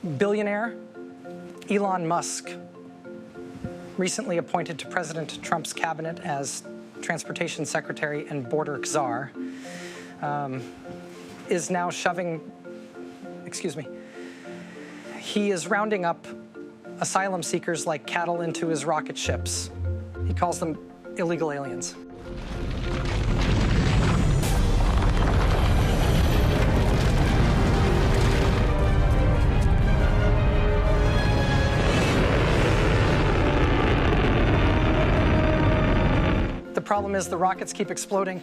Billionaire Elon Musk, recently appointed to President Trump's cabinet as Transportation Secretary and Border Czar, is now he is rounding up asylum seekers like cattle into his rocket ships. He calls them illegal aliens. The problem is the rockets keep exploding.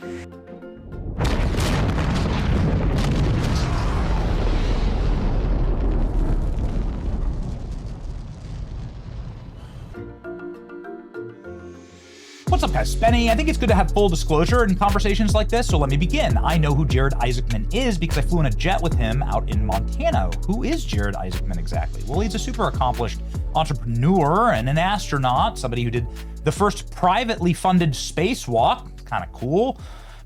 What's up, guys? Benny. I think it's good to have full disclosure in conversations like this, so let me begin. I know who Jared Isaacman is because I flew in a jet with him out in Montana. Who is Jared Isaacman exactly? Well, he's a super accomplished entrepreneur and an astronaut, somebody who did the first privately funded spacewalk. Kind of cool.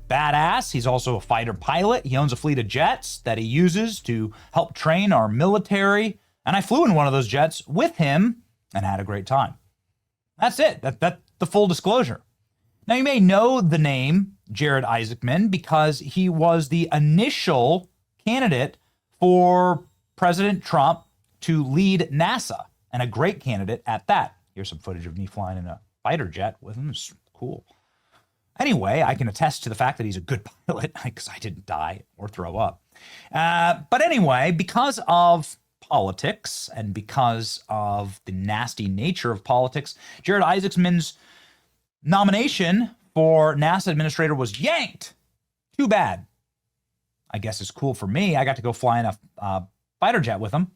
Badass. He's also a fighter pilot. He owns a fleet of jets that he uses to help train our military. And I flew in one of those jets with him and had a great time. That's it. That's the full disclosure. Now, you may know the name Jared Isaacman because he was the initial candidate for President Trump to lead NASA, and a great candidate at that. Here's some footage of me flying in a fighter jet with him. It's cool. Anyway, I can attest to the fact that he's a good pilot because I didn't die or throw up. But anyway, because of politics and because of the nasty nature of politics, Jared Isaacman's nomination for NASA administrator was yanked. Too bad. I guess it's cool for me. I got to go fly in a fighter jet with him.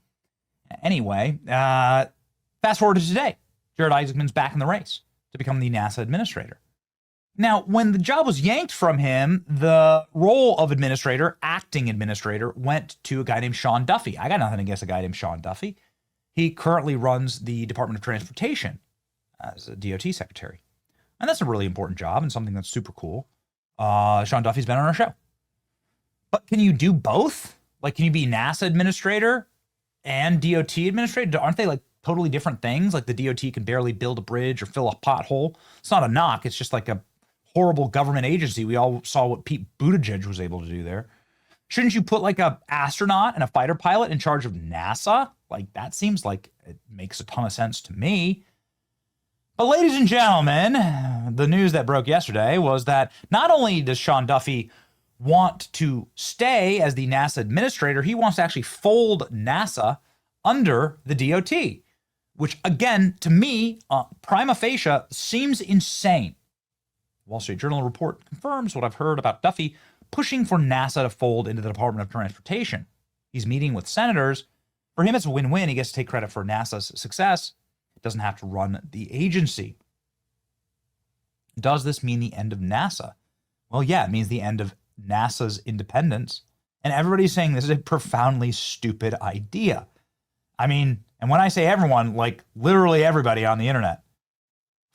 Anyway, fast forward to today. Jared Isaacman's back in the race to become the NASA administrator. Now, when the job was yanked from him, the role of administrator, acting administrator, went to a guy named Sean Duffy. I got nothing against a guy named Sean Duffy. He currently runs the Department of Transportation as a DOT secretary. And that's a really important job and something that's super cool. Sean Duffy's been on our show. But can you do both? Like, can you be NASA administrator and DOT administrator? Aren't they like totally different things? Like the DOT can barely build a bridge or fill a pothole. It's not a knock. It's just like a horrible government agency. We all saw what Pete Buttigieg was able to do there. Shouldn't you put like a astronaut and a fighter pilot in charge of NASA? Like, that seems like it makes a ton of sense to me. But ladies and gentlemen, the news that broke yesterday was that not only does Sean Duffy want to stay as the NASA administrator, he wants to actually fold NASA under the DOT, which again, to me, prima facie, seems insane. Wall Street Journal report confirms what I've heard about Duffy pushing for NASA to fold into the Department of Transportation. He's meeting with senators. For him, it's a win-win. He gets to take credit for NASA's success. It doesn't have to run the agency. Does this mean the end of NASA? Well, yeah, it means the end of NASA's independence. And everybody's saying this is a profoundly stupid idea. I mean, and when I say everyone, like literally everybody on the internet.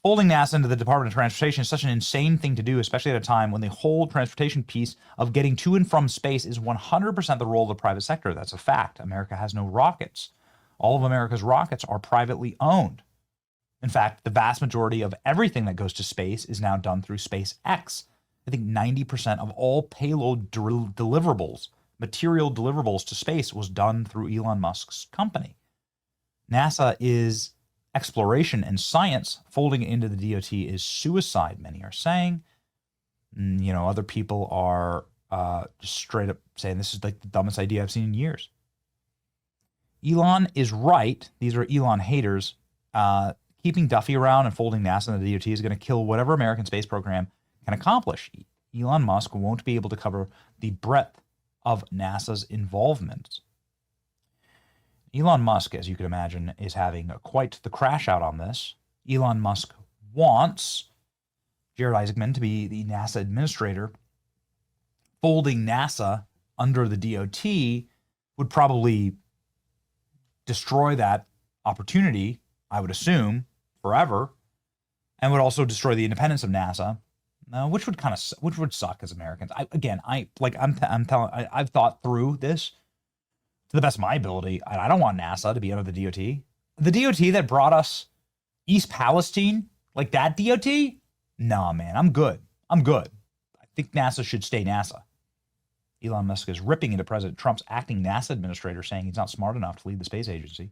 Folding NASA into the Department of Transportation is such an insane thing to do, especially at a time when the whole transportation piece of getting to and from space is 100% the role of the private sector. That's a fact. America has no rockets. All of America's rockets are privately owned. In fact, the vast majority of everything that goes to space is now done through SpaceX. I think 90% of all payload deliverables, material deliverables to space was done through Elon Musk's company. NASA is exploration and science. Folding it into the DOT is suicide, many are saying. You know, other people are just straight up saying this is like the dumbest idea I've seen in years. Elon is right. These are Elon haters. Keeping Duffy around and folding NASA into the DOT is going to kill whatever American space program can accomplish. Elon Musk won't be able to cover the breadth of NASA's involvement. Elon Musk, as you can imagine, is having quite the crash out on this. Elon Musk wants Jared Isaacman to be the NASA administrator. Folding NASA under the DOT would probably destroy that opportunity, I would assume, forever, and would also destroy the independence of NASA, which would suck as Americans. I've thought through this. to the best of my ability. I don't want NASA to be under the DOT. The DOT that brought us East Palestine, like that DOT? Nah, man, I'm good. I'm good. I think NASA should stay NASA. Elon Musk is ripping into President Trump's acting NASA administrator, saying he's not smart enough to lead the space agency.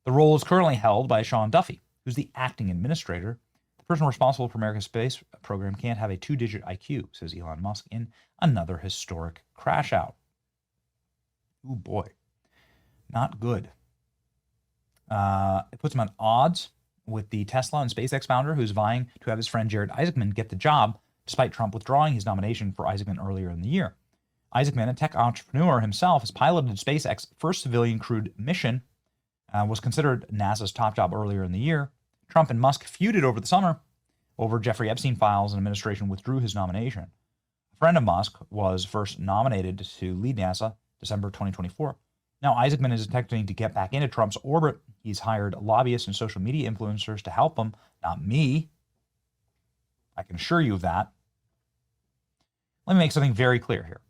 The role is currently held by Sean Duffy, who's the acting administrator. The person responsible for America's space program can't have a 2-digit IQ, says Elon Musk in another historic crash out. Ooh, boy. Not good. It puts him on odds with the Tesla and SpaceX founder who's vying to have his friend Jared Isaacman get the job, despite Trump withdrawing his nomination for Isaacman earlier in the year. Isaacman, a tech entrepreneur himself, has piloted SpaceX's first civilian crewed mission, was considered NASA's top job earlier in the year. Trump and Musk feuded over the summer over Jeffrey Epstein files, and administration withdrew his nomination. A friend of Musk was first nominated to lead NASA December 2024. Now, Isaacman is attempting to get back into Trump's orbit. He's hired lobbyists and social media influencers to help him, not me. I can assure you of that. Let me make something very clear here.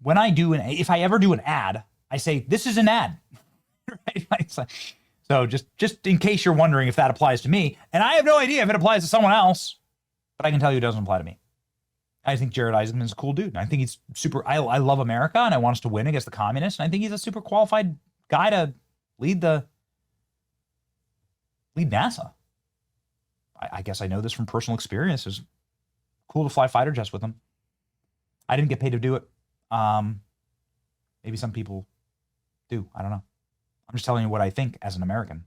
When I do if I ever do an ad, I say, this is an ad. Right? So just in case you're wondering if that applies to me, and I have no idea if it applies to someone else, but I can tell you it doesn't apply to me. I think Jared Isaacman is a cool dude. I think he's super, I love America, and I want us to win against the communists, and I think he's a super qualified guy to lead NASA. I guess I know this from personal experience. It's cool to fly fighter jets with him. I didn't get paid to do it. Maybe some people do. I don't know. I'm just telling you what I think as an American.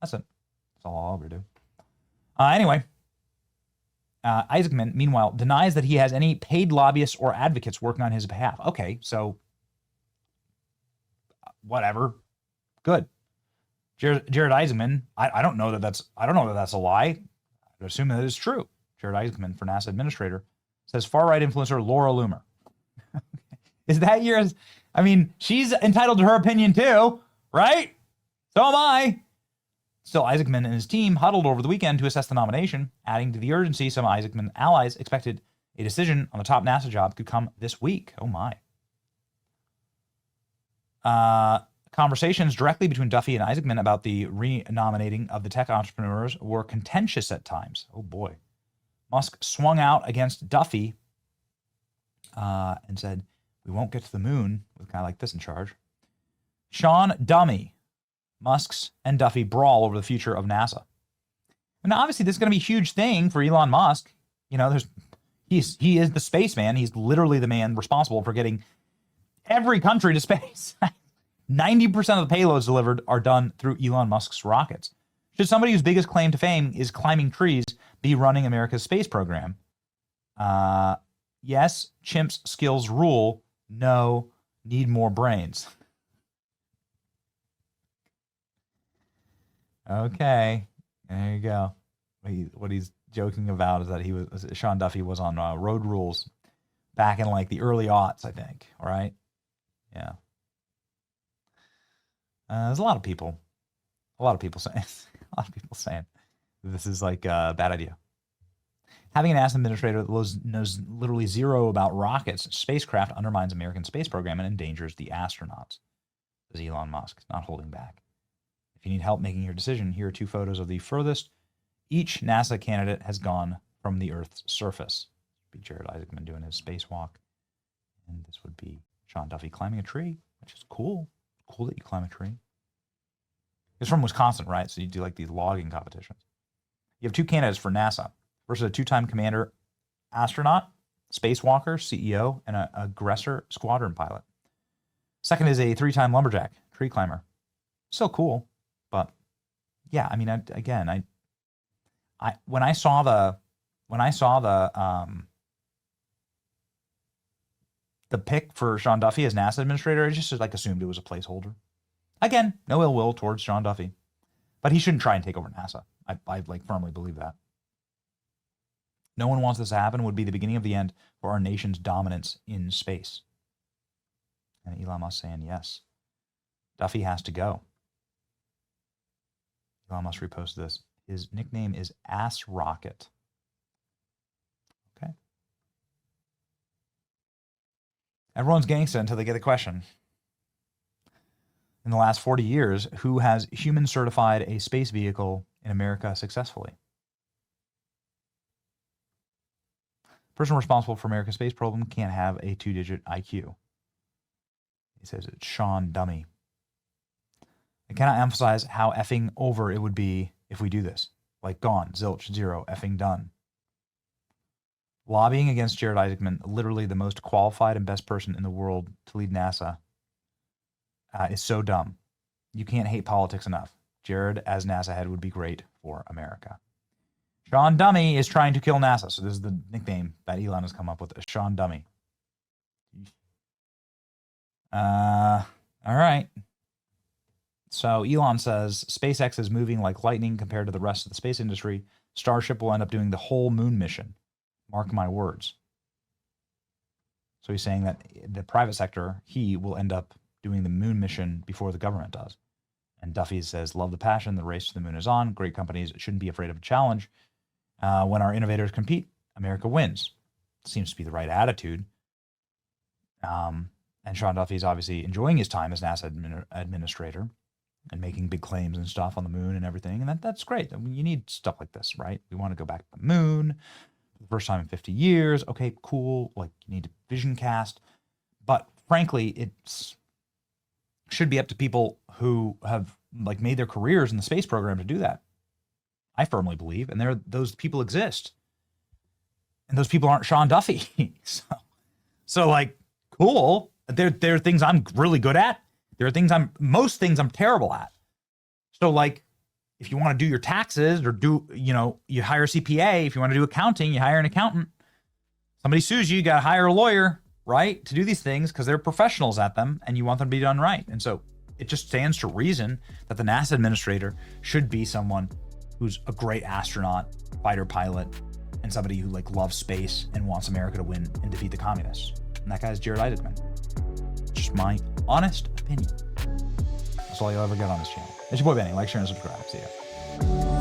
That's it. That's all I'll ever do. Anyway, Isaacman, meanwhile, denies that he has any paid lobbyists or advocates working on his behalf. Okay, so whatever. Good. Jared Isaacman, I don't know that that's a lie. I would assume that is true. Jared Isaacman, for NASA administrator, says far-right influencer Laura Loomer. Is that yours? I mean, she's entitled to her opinion too, right? So am I. Still, Isaacman and his team huddled over the weekend to assess the nomination, adding to the urgency. Some Isaacman allies expected a decision on the top NASA job could come this week. Oh my. Conversations directly between Duffy and Isaacman about the renominating of the tech entrepreneurs were contentious at times. Oh boy. Musk swung out against Duffy and said, we won't get to the moon with a guy like this in charge. Sean Dummy. Musk's and Duffy brawl over the future of NASA. And obviously this is going to be a huge thing for Elon Musk. You know, he is the spaceman. He's literally the man responsible for getting every country to space. 90% of the payloads delivered are done through Elon Musk's rockets. Should somebody whose biggest claim to fame is climbing trees be running America's space program? Yes, chimps skills rule. No, need more brains. Okay, there you go. What he's joking about is that Sean Duffy was on Road Rules back in like the early aughts, I think. Right? Yeah. There's a lot of people saying this is like a bad idea. Having an NASA administrator that knows literally zero about rockets, spacecraft undermines American space program and endangers the astronauts, says Elon Musk, not holding back. If you need help making your decision, here are 2 photos of the furthest each NASA candidate has gone from the Earth's surface. This would be Jared Isaacman doing his spacewalk. And this would be Sean Duffy climbing a tree, which is cool. Cool that you climb a tree. It's from Wisconsin, right? So you do like these logging competitions. You have 2 candidates for NASA versus a 2-time commander astronaut, spacewalker, CEO, and an aggressor squadron pilot. Second is a 3-time lumberjack, tree climber. So cool. But yeah, I mean, when I saw the pick for Sean Duffy as NASA administrator, I just like assumed it was a placeholder. Again, no ill will towards Sean Duffy, but he shouldn't try and take over NASA. I like firmly believe that. No one wants this to happen. It would be the beginning of the end for our nation's dominance in space. And Elon Musk saying yes, Duffy has to go. Elon Musk reposted this. His nickname is Ass Rocket. Okay. Everyone's gangsta until they get a question. in the last 40 years, who has human certified a space vehicle in America successfully? Person responsible for America's space program can't have a 2-digit IQ. He says it's Sean Dummy. I cannot emphasize how effing over it would be if we do this. Like gone, zilch, zero, effing done. Lobbying against Jared Isaacman, literally the most qualified and best person in the world to lead NASA, is so dumb. You can't hate politics enough. Jared as NASA head would be great for America. Sean Dummy is trying to kill NASA. So this is the nickname that Elon has come up with, Sean Dummy. All right. So Elon says SpaceX is moving like lightning compared to the rest of the space industry. Starship will end up doing the whole moon mission. Mark my words. So he's saying that the private sector, he will end up doing the moon mission before the government does. And Duffy says, love the passion. The race to the moon is on. Great companies shouldn't be afraid of a challenge. When our innovators compete, America wins. Seems to be the right attitude. And Sean Duffy is obviously enjoying his time as NASA administrator and making big claims and stuff on the moon and everything. And that's great. I mean, you need stuff like this, right? We want to go back to the moon for the first time in 50 years. Okay, cool. Like, you need a vision cast. But frankly, it's should be up to people who have like made their careers in the space program to do that. I firmly believe, and those people exist, and those people aren't Sean Duffy. so like, cool. There are things I'm really good at. There are most things I'm terrible at. So like, if you want to do your taxes or you hire a CPA. If you want to do accounting, you hire an accountant. Somebody sues you, you got to hire a lawyer, right, to do these things because they're professionals at them and you want them to be done right. And so it just stands to reason that the NASA administrator should be someone who's a great astronaut, fighter pilot, and somebody who like loves space and wants America to win and defeat the communists. And that guy's Jared Isaacman. Just my honest opinion. That's all you'll ever get on this channel. It's your boy Benny. Like, share, and subscribe. See ya.